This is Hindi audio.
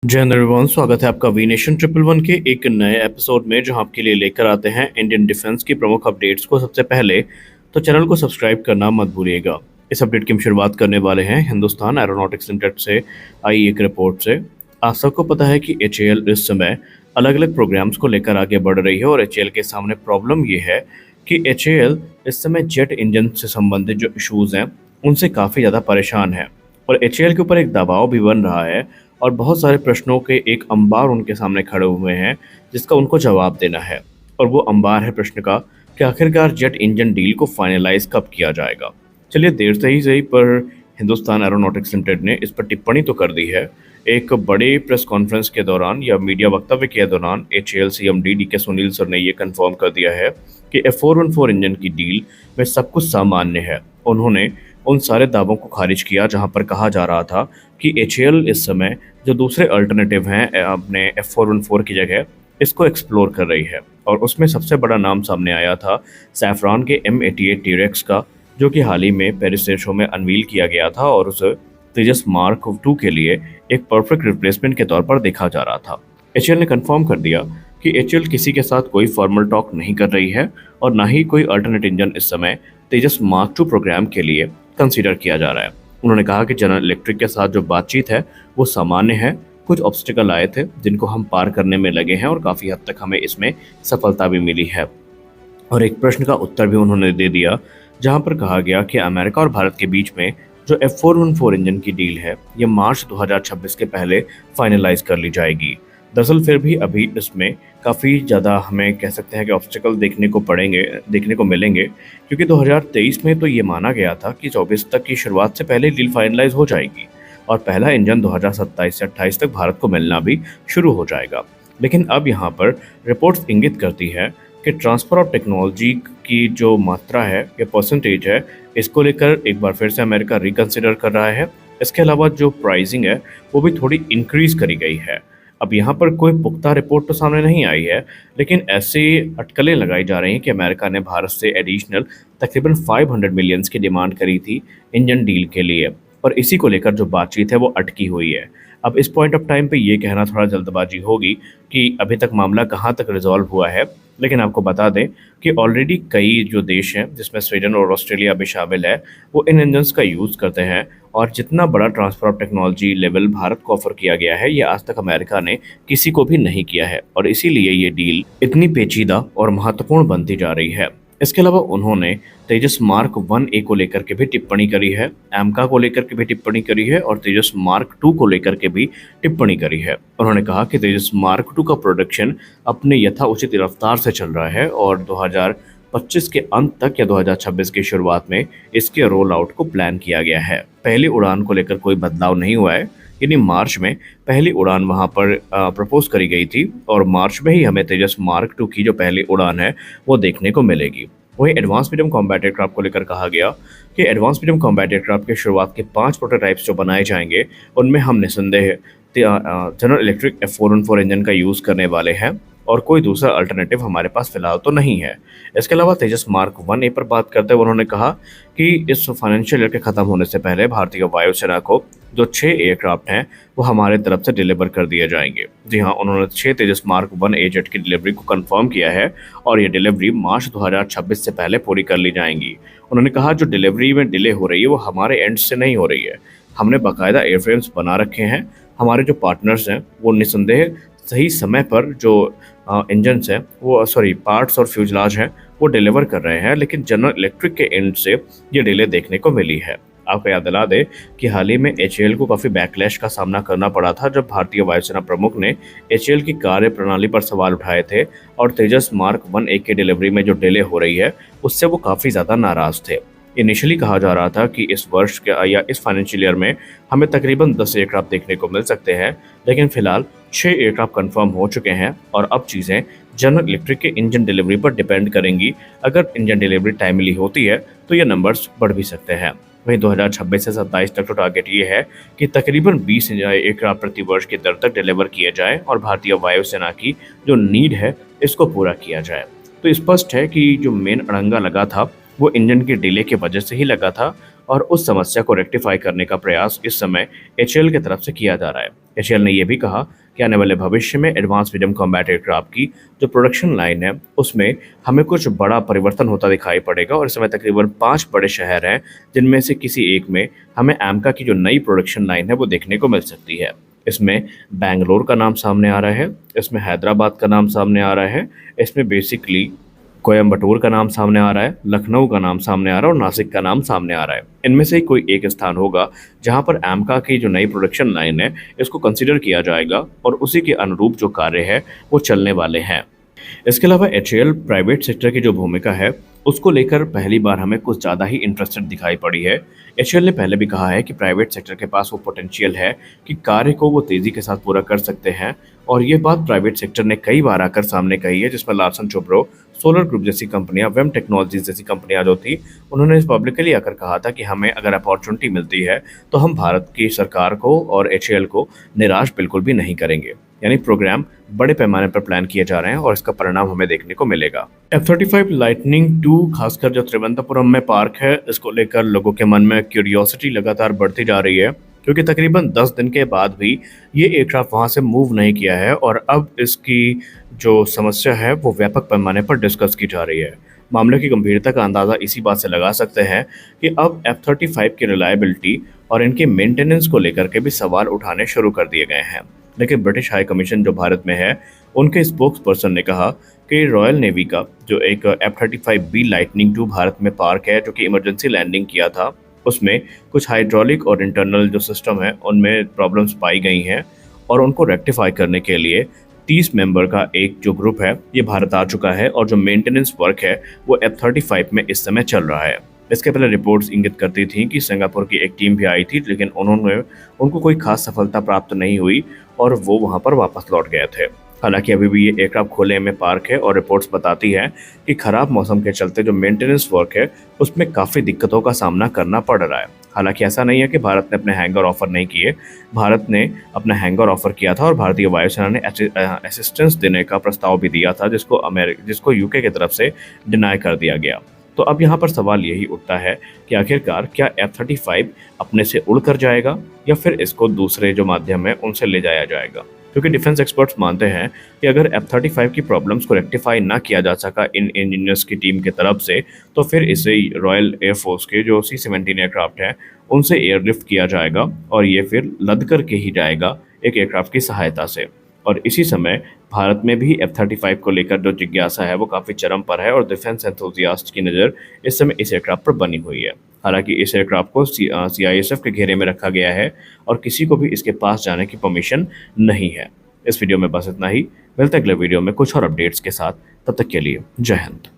जय हिंद एवरीवन, स्वागत है आपका वी नेशन ट्रिपल वन के एक नए एपिसोड में, जहां आपके लिए लेकर आते हैं इंडियन डिफेंस की प्रमुख अपडेट्स को सबसे पहले। तो चैनल को सब्सक्राइब करना मत भूलिएगा। इस अपडेट की हम शुरुआत करने वाले हैं हिंदुस्तान एरोनॉटिक्स लिमिटेड से आई एक रिपोर्ट से। आप सबको पता है कि एचएएल इस समय अलग अलग प्रोग्राम्स को लेकर आगे बढ़ रही है और एचएएल के सामने प्रॉब्लम ये है कि एचएएल इस समय जेट इंजन से संबंधित जो इशूज़ हैं उनसे काफ़ी ज़्यादा परेशान है और एचएएल के ऊपर एक दबाव भी बन रहा है और बहुत सारे प्रश्नों के एक अंबार उनके सामने खड़े हुए हैं जिसका उनको जवाब देना है। और वो अंबार है प्रश्न का कि आखिरकार जेट इंजन डील को फाइनलाइज कब किया जाएगा। चलिए, देर से ही सही पर हिंदुस्तान एरोनॉटिक्स लिमिटेड ने इस पर टिप्पणी तो कर दी है। एक बड़े प्रेस कॉन्फ्रेंस के दौरान या मीडिया वक्तव्य के दौरान HAL CMD DK Sunil sir ने ये कंफर्म कर दिया है कि F414 इंजन की डील में सब कुछ सामान्य है। उन्होंने उन सारे दावों को खारिज किया जहां पर कहा जा रहा था कि एचएएल इस समय जो दूसरे अल्टरनेटिव हैं अपने F414 की जगह इसको एक्सप्लोर कर रही है। और उसमें सबसे बड़ा नाम सामने आया था सैफरान के M88 टीरेक्स का, जो कि हाल ही में पेरिस एयर शो में अनवील किया गया था और उसे तेजस मार्क 2 के लिए एक परफेक्ट रिप्लेसमेंट के तौर पर देखा जा रहा था। एचएएल ने कंफर्म कर दिया कि एचएएल किसी के साथ कोई फॉर्मल टॉक नहीं कर रही है और ना ही कोई अल्टरनेट इंजन इस समय तेजस मार्क 2 प्रोग्राम के लिए कंसीडर किया जा रहा है। उन्होंने कहा कि जनरल इलेक्ट्रिक के साथ जो बातचीत है वो सामान्य है। कुछ ऑब्स्टिकल आए थे जिनको हम पार करने में लगे हैं और काफ़ी हद तक हमें इसमें सफलता भी मिली है। और एक प्रश्न का उत्तर भी उन्होंने दे दिया जहां पर कहा गया कि अमेरिका और भारत के बीच में जो F414 इंजन की डील है ये मार्च 2026 के पहले फाइनलाइज कर ली जाएगी। दरअसल फिर भी अभी इसमें काफ़ी ज़्यादा हमें कह सकते हैं कि ऑब्स्टिकल देखने को मिलेंगे, क्योंकि 2023 में तो ये माना गया था कि 24 तक की शुरुआत से पहले डील फाइनलाइज हो जाएगी और पहला इंजन 2027 से 28 तक भारत को मिलना भी शुरू हो जाएगा। लेकिन अब यहाँ पर रिपोर्ट्स इंगित करती है कि ट्रांसफ़र ऑफ टेक्नोलॉजी की जो मात्रा है या परसेंटेज है, इसको लेकर एक बार फिर से अमेरिका रिकन्सिडर कर रहा है। इसके अलावा जो प्राइसिंग है वो भी थोड़ी इंक्रीज करी गई है। अब यहाँ पर कोई पुख्ता रिपोर्ट तो सामने नहीं आई है, लेकिन ऐसे अटकलें लगाई जा रही हैं कि अमेरिका ने भारत से एडिशनल तकरीबन 500 मिलियंस की डिमांड करी थी इंजन डील के लिए और इसी को लेकर जो बातचीत है वो अटकी हुई है। अब इस पॉइंट ऑफ टाइम पे ये कहना थोड़ा जल्दबाजी होगी कि अभी तक मामला कहाँ तक रिजॉल्व हुआ है, लेकिन आपको बता दें कि ऑलरेडी कई जो देश हैं जिसमें स्वीडन और ऑस्ट्रेलिया भी शामिल है वो इन इंजन्स का यूज़ करते हैं और जितना बड़ा transfer of technology level Bharat को ऑफर किया गया है ये आज तक अमेरिका ने किसी को भी नहीं किया है और इसीलिए ये डील इतनी पेचीदा और महत्वपूर्ण बनती जा रही है। इसके अलावा उन्होंने तेजस मार्क 1A को लेकर के भी टिप्पणी करी है, एमका को लेकर के भी टिप्पणी करी है और तेजस मार्क 2 को लेकर के भी टिप्पणी करी है। उन्होंने कहा कि तेजस मार्क 2 का प्रोडक्शन अपने यथाउचित रफ्तार से चल रहा है और 2025 के अंत तक या 2026 की शुरुआत में इसके रोल आउट को प्लान किया गया है। पहली उड़ान को लेकर कोई बदलाव नहीं हुआ है, यानी मार्च में पहली उड़ान वहां पर प्रपोज करी गई थी और मार्च में ही हमें तेजस मार्क 2 की जो पहली उड़ान है वो देखने को मिलेगी। वहीं एडवांस मीडियम कॉम्बैट एयरक्राफ्ट को लेकर कहा गया कि एडवांस मीडियम कॉम्बैट एयरक्राफ्ट के शुरुआत के 5 प्रोटोटाइप्स जो बनाए जाएंगे उनमें हम निसंदेह जनरल इलेक्ट्रिक F414 इंजन का यूज़ करने वाले हैं और कोई दूसरा अल्टरनेटिव हमारे पास फिलहाल तो नहीं है। इसके अलावा तेजस मार्क 1A पर बात करते हुए उन्होंने कहा कि इस फाइनेंशियल ईयर के ख़त्म होने से पहले भारतीय वायुसेना को जो 6 एयरक्राफ्ट हैं वो हमारे तरफ से डिलीवर कर दिए जाएंगे। जी हाँ, उन्होंने 6 तेजस मार्क 1A जेट की डिलीवरी को कंफर्म किया है और ये डिलीवरी मार्च 2026 से पहले पूरी कर ली जाएंगी। उन्होंने कहा जो डिलीवरी में डिले हो रही है वो हमारे एंड से नहीं हो रही है, हमने बाकायदा एयरफ्रेम्स बना रखे हैं। हमारे जो पार्टनर्स हैं वो निसंदेह सही समय पर जो इंजन्स हैं वो पार्ट्स और फ्यूजलाज हैं वो डिलीवर कर रहे हैं, लेकिन जनरल इलेक्ट्रिक के एंड से ये डिले देखने को मिली है। आपको याद दिला दें कि हाल ही में एचएएल को काफ़ी बैकलैश का सामना करना पड़ा था जब भारतीय वायुसेना प्रमुख ने एचएएल की कार्य प्रणाली पर सवाल उठाए थे और तेजस मार्क 1A की डिलीवरी में जो डिले हो रही है उससे वो काफ़ी ज़्यादा नाराज़ थे। इनिशियली कहा जा रहा था कि इस वर्ष के या इस फाइनेंशियल ईयर में हमें तकरीबन 10 एयरक्राफ्ट देखने को मिल सकते हैं, लेकिन फिलहाल 6 एयरक्राफ्ट कंफर्म हो चुके हैं और अब चीज़ें जनरल इलेक्ट्रिक के इंजन डिलीवरी पर डिपेंड करेंगी। अगर इंजन डिलीवरी टाइमली होती है तो ये नंबर्स बढ़ भी सकते हैं। वहीं 2026 से 27 तक तो टारगेट ये है कि तकरीबन 20 एयरक्राफ्ट प्रति वर्ष की दर तक डिलीवर किए जाए और भारतीय वायुसेना की जो नीड है इसको पूरा किया जाए। तो स्पष्ट है कि जो मेन अड़ंगा लगा था वो इंजन के डिले की वजह से ही लगा था और उस समस्या को रेक्टिफाई करने का प्रयास इस समय एचएएल की तरफ से किया जा रहा है। एचएएल ने यह भी कहा कि आने वाले भविष्य में एडवांस मीडियम कॉम्बैट एयरक्राफ्ट की जो प्रोडक्शन लाइन है उसमें हमें कुछ बड़ा परिवर्तन होता दिखाई पड़ेगा और इस समय तकरीबन 5 बड़े शहर हैं जिनमें से किसी एक में हमें एमका की जो नई प्रोडक्शन लाइन है वो देखने को मिल सकती है। इसमें बैंगलोर का नाम सामने आ रहा है, इसमें हैदराबाद का नाम सामने आ रहा है, इसमें बेसिकली कोयम्बटूर का नाम सामने आ रहा है, लखनऊ का नाम सामने आ रहा है और नासिक का नाम सामने आ रहा है। इनमें से कोई एक स्थान होगा जहां पर एमका की जो नई प्रोडक्शन लाइन है इसको कंसीडर किया जाएगा और उसी के अनुरूप जो कार्य है वो चलने वाले हैं। इसके अलावा एचएएल प्राइवेट सेक्टर की जो भूमिका है उसको लेकर पहली बार हमें कुछ ज़्यादा ही इंटरेस्टेड दिखाई पड़ी है। एचएएल ने पहले भी कहा है कि प्राइवेट सेक्टर के पास वो पोटेंशियल है कि कार्य को वो तेज़ी के साथ पूरा कर सकते हैं और ये बात प्राइवेट सेक्टर ने कई बार आकर सामने कही है, जिसमें लार्सन टोब्रो, सोलर ग्रुप जैसी कंपनियां, वेम टेक्नोलॉजीज जैसी कंपनियां जो थी उन्होंने पब्लिकली आकर कहा था कि हमें अगर अपॉर्चुनिटी मिलती है तो हम भारत की सरकार को और एचएएल को निराश बिल्कुल भी नहीं करेंगे। यानी प्रोग्राम बड़े पैमाने पर प्लान किए जा रहे हैं और इसका परिणाम हमें देखने को मिलेगा। F-35 लाइटनिंग 2 खासकर जो त्रिवेंद्रपुरम में पार्क है इसको लेकर लोगों के मन में क्यूरियोसिटी लगातार बढ़ती जा रही है, क्योंकि तकरीबन 10 दिन के बाद भी ये एयरक्राफ्ट वहाँ से मूव नहीं किया है और अब इसकी जो समस्या है वो व्यापक पैमाने पर डिस्कस की जा रही है। मामले की गंभीरता का अंदाज़ा इसी बात से लगा सकते हैं कि अब F-35 की रिलायबिलिटी और इनके मेंटेनेंस को लेकर के भी सवाल उठाने शुरू कर दिए गए हैं। लेकिन ब्रिटिश हाई कमीशन जो भारत में है उनके स्पोक्स पर्सन ने कहा कि रॉयल नेवी का जो एक F-35B लाइटनिंग 2 भारत में पार्क है जो कि इमरजेंसी लैंडिंग किया था उसमें कुछ हाइड्रोलिक और इंटरनल जो सिस्टम है उनमें प्रॉब्लम्स पाई गई हैं और उनको रेक्टिफाई करने के लिए 30 मेंबर का एक जो ग्रुप है ये भारत आ चुका है और जो मेंटेनेंस वर्क है वो F-35 में इस समय चल रहा है। इसके पहले रिपोर्ट्स इंगित करती थी कि सिंगापुर की एक टीम भी आई थी, लेकिन उनको कोई खास सफलता प्राप्त नहीं हुई और वो वहां पर वापस लौट गए थे। हालांकि अभी भी ये एयरक्राफ्ट खुले में पार्क है और रिपोर्ट्स बताती हैं कि खराब मौसम के चलते जो मेंटेनेंस वर्क है उसमें काफ़ी दिक्कतों का सामना करना पड़ रहा है। हालांकि ऐसा नहीं है कि भारत ने अपने हैंगर ऑफर नहीं किए, भारत ने अपना हैंगर ऑफर किया था और भारतीय वायुसेना ने असिस्टेंस देने का प्रस्ताव भी दिया था जिसको यूके की तरफ से डिनाई कर दिया गया। तो अब यहाँ पर सवाल यही उठता है कि आखिरकार क्या F-35 अपने से उड़ कर जाएगा या फिर इसको दूसरे जो माध्यम है उनसे ले जाया जाएगा, क्योंकि डिफेंस एक्सपर्ट्स मानते हैं कि अगर F-35 की प्रॉब्लम्स को रेक्टिफाई ना किया जा सका इन इंजीनियर्स की टीम की तरफ से तो फिर इसे रॉयल एयरफोर्स के जो C-17 एयरक्राफ्ट हैं उनसे एयरलिफ्ट किया जाएगा और ये फिर लद कर के ही जाएगा एक एयरक्राफ्ट की सहायता से। और इसी समय भारत में भी F-35 को लेकर जो जिज्ञासा है वो काफ़ी चरम पर है और डिफेंस एंथुजियास्ट की नज़र इस समय इस एयरक्राफ्ट पर बनी हुई है। हालांकि इस एयरक्राफ्ट को CISF के घेरे में रखा गया है और किसी को भी इसके पास जाने की परमिशन नहीं है। इस वीडियो में बस इतना ही, मिलते हैं अगले वीडियो में कुछ और अपडेट्स के साथ। तब तक के लिए जय हिंद।